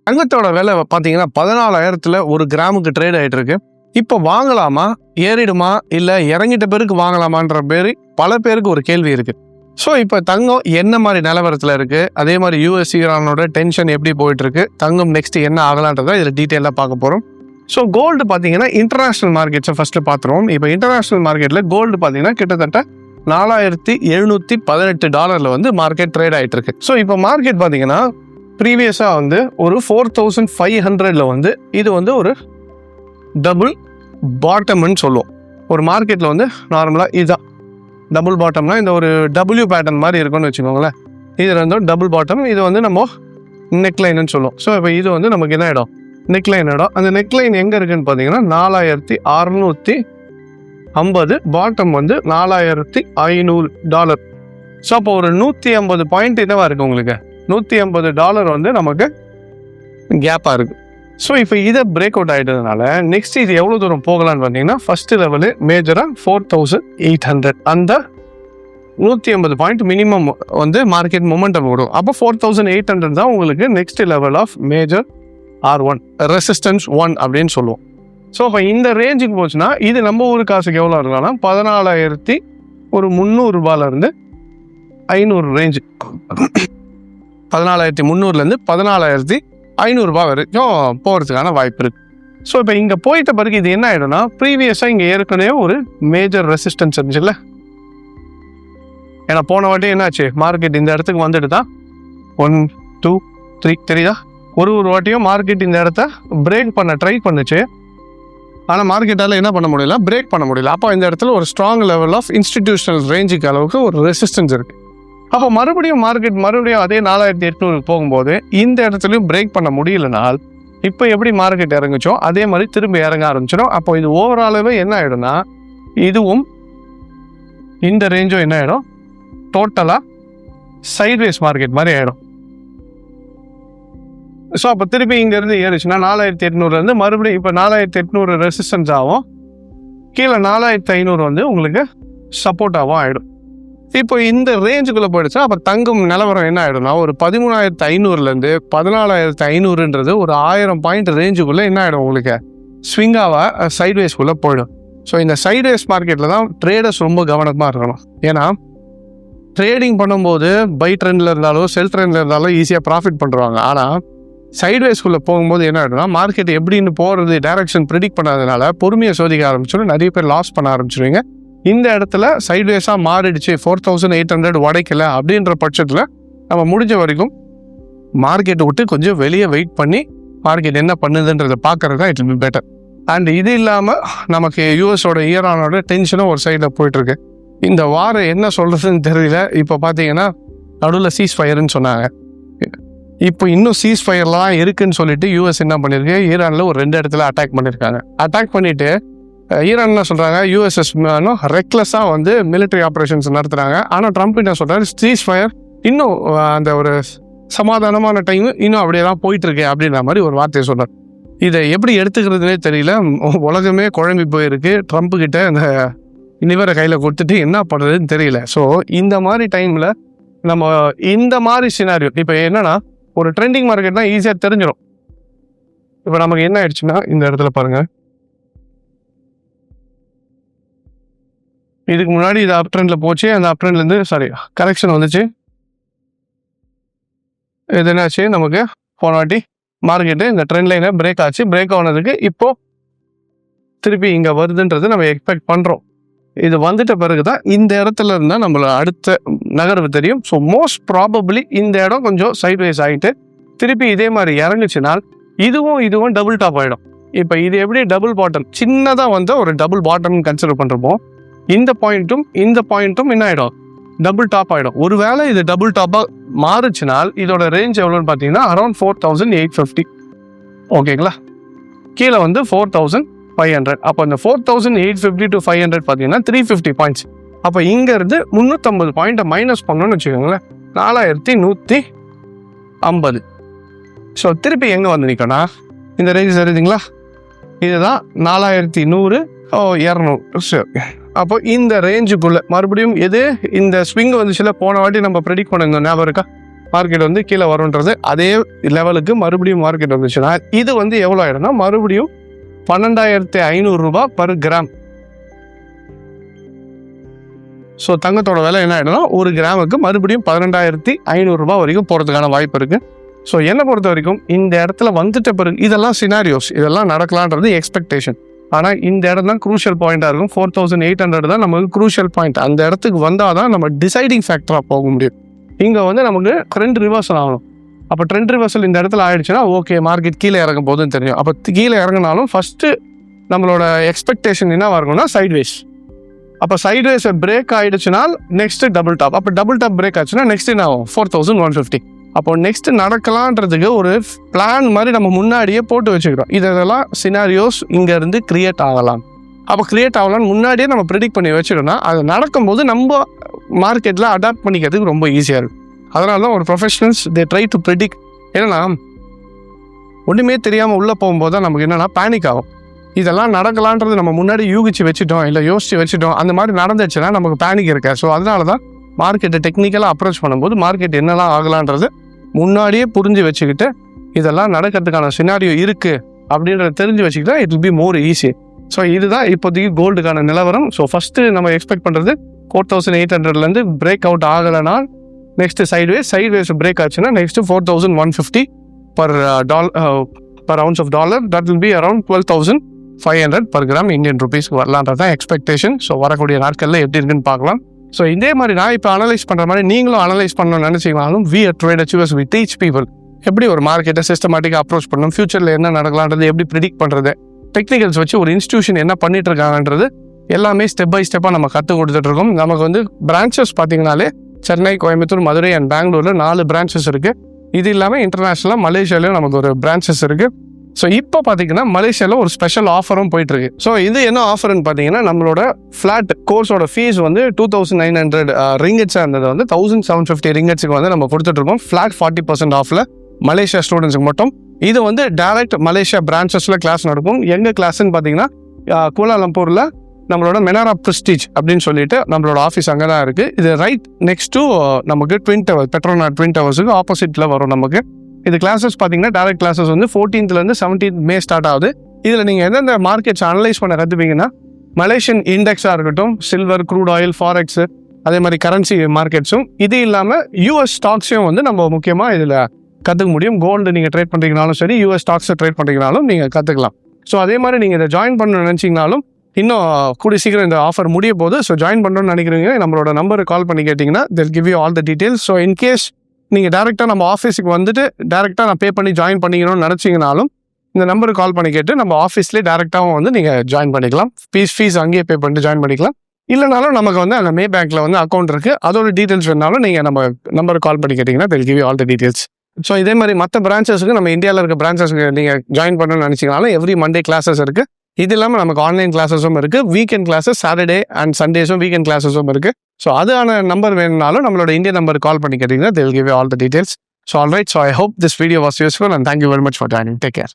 தங்கத்தோட விலை பார்த்தீங்கன்னா 14,000 ஒரு கிராமுக்கு ட்ரேட் ஆகிட்டு இருக்கு. இப்போ வாங்கலாமா, ஏறிடுமா, இல்லை இறங்கிட்ட பேருக்கு வாங்கலாமான்ற பல பேருக்கு ஒரு கேள்வி இருக்கு. ஸோ இப்போ தங்கம் என்ன மாதிரி நிலவரத்தில் இருக்கு, அதே மாதிரி யூஎஸ் ஈரானோட டென்ஷன் எப்படி போயிட்டு இருக்கு, தங்கம் நெக்ஸ்ட் என்ன ஆகலான்றதை இதில் டீட்டெயிலாக பார்க்க போகிறோம். ஸோ கோல்டு பார்த்தீங்கன்னா இன்டர்நேஷனல் மார்க்கெட்ஸை ஃபர்ஸ்ட் பார்த்துருவோம். இப்போ இன்டர்நேஷனல் மார்க்கெட்டில் கோல்டு பார்த்தீங்கன்னா கிட்டத்தட்ட $4,718 வந்து மார்க்கெட் ட்ரேட் ஆகிட்டு இருக்கு. ஸோ இப்போ மார்க்கெட் பார்த்தீங்கன்னா ப்ரீவியஸாக வந்து ஒரு 4,500 வந்து இது வந்து ஒரு டபுள் பாட்டம்னு சொல்லுவோம். ஒரு மார்க்கெட்டில் வந்து நார்மலாக இதுதான் டபுள் பாட்டம்னா இந்த ஒரு டபிள்யூ பேட்டர்ன் மாதிரி இருக்கும்னு வச்சுக்கோங்களேன். இது ரெண்டும் டபுள் பாட்டம், இது வந்து நம்ம நெக்லைன்னு சொல்லுவோம். ஸோ இப்போ இது வந்து நமக்கு என்ன இடம், நெக்லைன் இடம். அந்த நெக்லைன் எங்கே இருக்குன்னு பார்த்தீங்கன்னா $4,650, பாட்டம் வந்து $4,500. ஸோ அப்போ ஒரு 150 பாயிண்ட் என்னவா இருக்குது உங்களுக்கு, $150 வந்து நமக்கு கேப்பாக இருக்குது. ஸோ இப்போ இதை பிரேக் அவுட் ஆகிட்டதுனால நெக்ஸ்ட் இது எவ்வளோ தூரம் போகலான்னு பார்த்தீங்கன்னா ஃபர்ஸ்ட் லெவலு மேஜராக 4,800, அந்த 150 பாயிண்ட் மினிமம் வந்து மார்க்கெட் மொமெண்டம் வரும். அப்போ 4,800 தான் உங்களுக்கு next level of major R1 resistance 1 அப்படின்னு சொல்லுவோம். ஸோ இப்போ இந்த ரேஞ்சுக்கு போச்சுன்னா இது நம்ம ஊர் காசுக்கு எவ்வளோ இருக்கலாம்னா 14,300 500 ரேஞ்சு, 14,300 14,500 வரைக்கும் போகிறதுக்கான வாய்ப்பு இருக்குது. ஸோ இப்போ இங்கே போயிட்ட பிறகு இது என்ன ஆகிடும்னா, ப்ரீவியஸாக இங்கே ஏற்கனவே ஒரு மேஜர் ரெசிஸ்டன்ஸ் இருந்துச்சுல்ல. ஏன்னா போன வாட்டி என்னாச்சு, மார்க்கெட் இந்த இடத்துக்கு வந்துட்டு தான் 1 2 3 தெரியுதா, ஒரு வாட்டியும் மார்க்கெட் இந்த இடத்த பிரேக் பண்ண ட்ரை பண்ணுச்சு. ஆனால் மார்க்கெட்டால் என்ன பண்ண முடியல, பிரேக் பண்ண முடியல. அப்போ இந்த இடத்துல ஒரு ஸ்ட்ராங் லெவல் ஆஃப் இன்ஸ்டிடியூஷனல் ரேஞ்சுக்கு அளவுக்கு ஒரு ரெசிஸ்டன்ஸ் இருக்குது. அப்போ மறுபடியும் மார்க்கெட் அதே 4,800 போகும்போது இந்த இடத்துலையும் பிரேக் பண்ண முடியலனால் இப்போ எப்படி மார்க்கெட் இறங்குச்சோ அதே மாதிரி திரும்ப இறங்க ஆரம்பிச்சிடும். அப்போ இது ஓவராலாகவே என்ன ஆகிடும்னா, இதுவும் இந்த ரேஞ்சும் என்ன ஆகிடும், டோட்டலாக சைட்வேஸ் மார்க்கெட் மாதிரி ஆகிடும். ஸோ அப்போ திருப்பி இங்கேருந்து ஏறிச்சுன்னா 4,800 மறுபடியும் இப்போ 4,800 ரெசிஸ்டன்ஸ் ஆகும், கீழே 4,500 வந்து உங்களுக்கு சப்போர்ட்டாகவும் ஆகிடும். இப்போ இந்த ரேஞ்சுக்குள்ளே போயிடுச்சா அப்போ தங்கம் நிலவரம் என்ன ஆகிடும்னா, ஒரு 13,500 14,500 ஒரு 1000 பாயிண்ட் ரேஞ்சுக்குள்ளே என்ன ஆகிடும், உங்களுக்கு ஸ்விங்காக சைட்வேஸ்க்குள்ளே போயிடும். ஸோ இந்த சைட்வேஸ் மார்க்கெட்டில் தான் ட்ரேடர்ஸ் ரொம்ப கவனமாக இருக்கணும். ஏன்னா ட்ரேடிங் பண்ணும்போது பை ட்ரெண்டில் இருந்தாலும் செல் ட்ரெண்டில் இருந்தாலும் ஈஸியாக ப்ராஃபிட் பண்ணுறாங்க. ஆனால் சைட்வேஸ்க்குள்ளே போகும்போது என்ன ஆகிடும்னா, மார்க்கெட் எப்படின்னு போகிறது டைரக்ஷன் ப்ரிடிக்ட் பண்ணாதனால பொறுமையை சோதிக்க ஆரம்பிச்சிடும், நிறைய பேர் லாஸ் பண்ண ஆரம்பிச்சிடுவீங்க. இந்த இடத்துல சைட்வேஸாக மாறிடுச்சு, 4,800 உடைக்கல அப்படின்ற பட்சத்தில் நம்ம முடிஞ்ச வரைக்கும் மார்க்கெட்டை விட்டு கொஞ்சம் வெளியே வெயிட் பண்ணி மார்க்கெட் என்ன பண்ணுதுன்றதை பார்க்கறது தான் it will be better. And இது இல்லாமல் நமக்கு யூஎஸோட ஈரானோட டென்ஷனும் ஒரு சைடில் போயிட்டுருக்கு. இந்த வாரம் என்ன சொல்கிறதுன்னு தெரியல. இப்போ பார்த்தீங்கன்னா நடுவில் சீஸ் ஃபயர்னு சொன்னாங்க, இப்போ இன்னும் சீஸ் ஃபயர்லாம் இருக்குன்னு சொல்லிட்டு யூஎஸ் என்ன பண்ணியிருக்கு, ஈரானில் ஒரு 2 இடத்துல அட்டாக் பண்ணியிருக்காங்க. அட்டாக் பண்ணிவிட்டு ஈரான் என்ன சொல்கிறாங்க, யூஎஸ்எஸ் ரெக்லெஸ்ஸாக வந்து மிலிட்டரி ஆப்ரேஷன்ஸ் நடத்துகிறாங்க. ஆனால் ட்ரம்ப் என்ன சொல்கிறாரு, சீஸ் ஃபயர் இன்னும் அந்த ஒரு சமாதானமான டைம் இன்னும் அப்படியே தான் போயிட்டுருக்கு அப்படின்ற மாதிரி ஒரு வார்த்தையை சொல்கிறார். இதை எப்படி எடுத்துக்கிறதுனே தெரியல, உலகமே குழம்பி போயிருக்கு. ட்ரம்ப்பு கிட்ட இந்த நிவரை கையில் கொடுத்துட்டு என்ன பண்ணுறதுன்னு தெரியல. ஸோ இந்த மாதிரி டைமில் நம்ம இந்த மாதிரி சினாரியோ இப்போ என்னென்னா, ஒரு ட்ரெண்டிங் மார்க்கெட்னா ஈஸியாக தெரிஞ்சிடும். இப்போ நமக்கு என்ன ஆயிடுச்சுன்னா, இந்த இடத்துல பாருங்கள், இதுக்கு முன்னாடி இது அப் ட்ரெண்டில் போச்சு, அந்த அப் ட்ரெண்ட்லேருந்து கரெக்ஷன் வந்துச்சு. இது என்னாச்சு, நமக்கு போன வாட்டி மார்க்கெட்டு இந்த ட்ரெண்ட் லைனை பிரேக் ஆச்சு. பிரேக் ஆனதுக்கு இப்போது திருப்பி இங்கே வருதுன்றது நம்ம எக்ஸ்பெக்ட் பண்ணுறோம். இது வந்துட்ட பிறகு தான் இந்த இடத்துல இருந்தால் நம்மளை அடுத்த நகர்வு தெரியும். ஸோ மோஸ்ட் ப்ராபப்ளி இந்த இடம் கொஞ்சம் சைட்வேஸ் ஆகிட்டு திருப்பி இதே மாதிரி இறங்குச்சுனால் இதுவும் டபுள் டாப் ஆகிடும். இப்போ இது எப்படி டபுள் பாட்டம், சின்னதாக வந்து ஒரு டபுள் பாட்டம்னு கன்சிடர் பண்ணுறப்போ இந்த பாயிண்ட்டும் என்ன ஆகிடும், டபுள் டாப் ஆகிடும். ஒருவேளை இது டபுள் டாப்பாக மாறுச்சுனால் இதோட ரேஞ்ச் எவ்வளோன்னு பார்த்தீங்கன்னா அரௌண்ட் 4,850. ஓகேங்களா, கீழே வந்து 4,500. அப்போ இந்த 4,850 to 500 பார்த்தீங்கன்னா 350 பாயிண்ட்ஸ். அப்போ இங்கேருந்து 350 பாயிண்ட்டை மைனஸ் பண்ணணும்னு வச்சுக்கோங்களேன், 4,350. ஸோ திருப்பி எங்கே வந்து நிற்கனா, இந்த ரேஞ்ச் தெரியுதுங்களா, இதுதான் 4,100 200. அப்போ இந்த ரேஞ்சுக்குள்ளே மறுபடியும் எது இந்த ஸ்விங் வந்துச்சுல, போன வாட்டி நம்ம ப்ரெடிக்ட் பண்ணியிருந்தோம் ஞாபகம் இருக்கா, மார்க்கெட் வந்து கீழே வரும்ன்றது. அதே லெவலுக்கு மறுபடியும் மார்க்கெட் வந்துச்சுன்னா இது வந்து எவ்வளோ ஆயிடும்னா மறுபடியும் 12,500 ரூபாய் பர் கிராம். ஸோ தங்கத்தோட விலை என்ன ஆகிடும்னா ஒரு கிராமுக்கு மறுபடியும் 12,500 ரூபாய் வரைக்கும் போகிறதுக்கான வாய்ப்பு இருக்குது. ஸோ என்னை பொறுத்த வரைக்கும் இந்த இடத்துல வந்துட்ட பிறகு இதெல்லாம் சினாரியோஸ், இதெல்லாம் நடக்கலான்றது எக்ஸ்பெக்டேஷன். ஆனால் இந்த இடம் தான் க்ரூஷியல் பாயிண்டாக இருக்கும். 4,800 தான் நமக்கு க்ரூஷியல் பாயிண்ட். அந்த இடத்துக்கு வந்தால் தான் நம்ம டிசைடிங் ஃபேக்டராக போக முடியும். இங்கே வந்து நமக்கு ட்ரெண்ட் ரிவர்சல் ஆகணும். அப்போ ட்ரெண்ட் ரிவர்சல் இந்த இடத்துல ஆயிடுச்சுன்னா ஓகே மார்க்கெட் கீழே இறங்கும் போதுன்னு தெரியும். அப்போ கீழே இறங்கினாலும் ஃபஸ்ட்டு நம்மளோட எக்ஸ்பெக்டேஷன் என்னவாக இருக்கும்னா சைட்வேஸ். அப்போ சைட்வேஸை பிரேக் ஆகிடுச்சுன்னா நெக்ஸ்ட்டு டபுள் டாப். அப்போ டபுள் டாப் பிரேக் ஆச்சுன்னா நெக்ஸ்ட் என்ன ஆகும்? 4,150. அப்போ நெக்ஸ்ட் நடக்கலான்றதுக்கு ஒரு பிளான் மாதிரி நம்ம முன்னாடியே போட்டு வச்சுக்கிறோம். இதெல்லாம் சினாரியோஸ் இங்கேருந்து கிரியேட் ஆகலாம். அப்போ கிரியேட் ஆகலாம்னு முன்னாடியே நம்ம ப்ரிடிக்ட் பண்ணி வச்சுக்கணும்னா அது நடக்கும்போது நம்ம மார்க்கெட்டில் அடாப்ட் பண்ணிக்கிறதுக்கு ரொம்ப ஈஸியாக இருக்கும். அதனால தான் ஒரு professionals they try to predict. ஏன்னா ஒன்றுமே தெரியாமல் உள்ளே போகும்போது தான் நமக்கு என்னென்னா பேனிக் ஆகும். இதெல்லாம் நடக்கலான்றது நம்ம முன்னாடி யூகிச்சு வச்சுட்டோம், இல்லை யோசிச்சு வச்சுட்டோம், அந்த மாதிரி நடந்துச்சுன்னா நமக்கு பேனிக் இருக்கா. ஸோ அதனால தான் மார்க்கெட்டை டெக்னிக்கலாக அப்ரோச் பண்ணும்போது மார்க்கெட் என்னெல்லாம் ஆகலான்றது முன்னாடியே புரிஞ்சு வச்சுக்கிட்டு இதெல்லாம் நடக்கிறதுக்கான சினாரியோ இருக்குது அப்படின்றத தெரிஞ்சு வச்சுக்கிட்டா it will be more easy. So இதுதான் இப்போதைக்கு கோல்டுக்கான நிலவரம். ஸோ ஃபஸ்ட்டு நம்ம எக்ஸ்பெக்ட் பண்ணுறது 4,800 பிரேக் அவுட் ஆகலைன்னா நெக்ஸ்ட்டு சைட்வேஸ் பிரேக் ஆச்சுன்னா next 4,150 per ounce of dollar. That will be around 12,500 per gram Indian rupees வரலான்றது தான் எக்ஸ்பெக்டேஷன். ஸோ வரக்கூடிய நாட்களில் எப்படி இருக்குன்னு பார்க்கலாம். ஸோ இதே மாதிரி நான் இப்போ அனலைஸ் பண்ணுற மாதிரி நீங்களும் அனலைஸ் பண்ணணும்னு நினச்சிங்கனாலும் we at Trade Achievers we teach people எப்படி ஒரு மார்க்கெட்டை சிஸ்டமேட்டிக்காக அப்ரோச் பண்ணணும், ஃபியூச்சரில் என்ன நடக்கலான்றது எப்படி ப்ரிடிக்ட் பண்ணுறது, டெக்னிக்கல்ஸ் வச்சு ஒரு இன்ஸ்டியூஷன் என்ன பண்ணிட்டு இருக்காங்கன்றது எல்லாமே ஸ்டெப் பை ஸ்டெப்பாக நம்ம கற்றுக் கொடுத்துட்ருக்கோம். நமக்கு வந்து பிரான்ச்சஸ் பார்த்தீங்கனாலே சென்னை, கோயம்புத்தூர், மதுரை அண்ட் பெங்களூரில் 4 பிரான்ச்சஸ் இருக்குது. இது இல்லாமல் இன்டர்நேஷ்னலாக மலேசியாவிலையும் நமக்கு ஒரு பிரான்ச்சஸ் இருக்குது. ஸோ இப்போ பார்த்தீங்கன்னா மலேசியாவில் ஒரு ஸ்பெஷல் ஆஃபரும் போயிட்டுருக்கு. ஸோ இது என்ன ஆஃபர்னு பார்த்தீங்கன்னா நம்மளோட ஃப்ளாட் கோர்ஸோட ஃபீஸ் வந்து 2,900 ரிங்கெட்ஸாக இருந்தது வந்து 1,750 ரிங்கெட்ஸுக்கு வந்து நம்ம கொடுத்துட்ருக்கோம் ஃப்ளாட் 40% ஆஃபில் மலேசியா ஸ்டூடெண்ட்ஸுக்கு மட்டும். இது வந்து டைரக்ட் மலேசியா பிரான்ச்சஸில் கிளாஸ் நடக்கும். எங்கே கிளாஸ்ன்னு பார்த்தீங்கன்னா கோலாலம்பூரில் நம்மளோட மெனாரா ப்ரெஸ்டீஜ் அப்படின்னு சொல்லிட்டு நம்மளோட ஆஃபீஸ் அங்கே தான் இருக்குது. இது ரைட் நெக்ஸ்ட் டு நமக்கு ட்வின் டவர், பெட்ரோநாட் ட்வின் டவர்ஸுக்கு ஆப்போசிட்டில் வரும் நமக்கு. இது கிளாஸஸ் பார்த்தீங்கன்னா டைரக்ட் கிளாஸஸ் வந்து 14th 17th May ஸ்டார்ட் ஆகுது. இதில் நீங்கள் எந்தெந்த மார்க்கெட்ஸ் அனலைஸ் பண்ண கற்றுப்பீங்கன்னா மலேசியன் இண்டெக்ஸாக இருக்கட்டும், சில்வர், க்ரூட் ஆயில், ஃபாரெக்ஸு, அதே மாதிரி கரன்சி மார்க்கெட்ஸும், இது இல்லாமல் யூஎஸ் ஸ்டாக்ஸையும் வந்து நம்ம முக்கியமாக இதில் கற்றுக்க முடியும். கோல்டு நீங்கள் ட்ரேட் பண்ணுறீங்கனாலும் சரி, யூஎஸ் ஸ்டாக்ஸை ட்ரேட் பண்ணுறீங்கனாலும் நீங்கள் கற்றுக்கலாம். ஸோ அதே மாதிரி நீங்கள் இதை ஜாயின் பண்ணணும்னு நினச்சிங்கனாலும் இன்னும் கூடிய சீக்கிரம் இந்த ஆஃபர் முடிய போது. ஸோ ஜாயின் பண்ணணும்னு நினைக்கிறீங்க நம்மளோட நம்பருக்கு கால் பண்ணி கேட்டிங்கன்னா they'll give you all the details. So in case நீங்கள் டேரெக்டாக நம்ம ஆஃபீஸுக்கு வந்துட்டு டேரெக்டாக நான் பே பண்ணி ஜாயின் பண்ணிக்கணும்னு நினச்சிங்கனாலும் இந்த நம்பருக்கு கால் பண்ணி கேட்டு நம்ம ஆஃபீஸ்லேயே டேரெக்டாகவும் வந்து நீங்கள் ஜாயின் பண்ணிக்கலாம். ஃபீஸ் அங்கேயே பே பண்ணிட்டு ஜாயின் பண்ணிக்கலாம். இல்லைனாலும் நமக்கு வந்து அந்த மே பேங்க்கில் வந்து அக்கௌண்ட் இருக்குது, அதோட டீட்டெயில்ஸ் வேணாலும் நீங்கள் நம்ம நம்பருக்கு கால் பண்ணி கேட்டிங்கன்னா they'll give you all the details. So இதே மாதிரி மற்ற பிரான்ச்சஸுக்கு நம்ம இந்தியாவில் இருக்க பிரான்ச்சஸுக்கு நீங்கள் ஜாயின் பண்ணணும்னு நினச்சிங்கனாலும் எவ்ரி மண்டே கிளாஸஸ் இருக்குது. இது இல்லாமல் நமக்கு ஆன்லைன் கிளாஸஸும் இருக்குது, வீக்கெண்ட் கிளாஸஸ் சாட்டர்டே அண்ட் சண்டேஸும் வீக்கெண்ட் கிளாஸஸும் இருக்குது. ஸோ அதுக்கான நம்பர் வேணும்னாலும் நம்மளோட இந்தியன் நம்பர் கால் பண்ணி கேட்டிங்கன்னா they'll give you all the details. So all right, so I hope this video was useful and thank you very much for joining. Take care.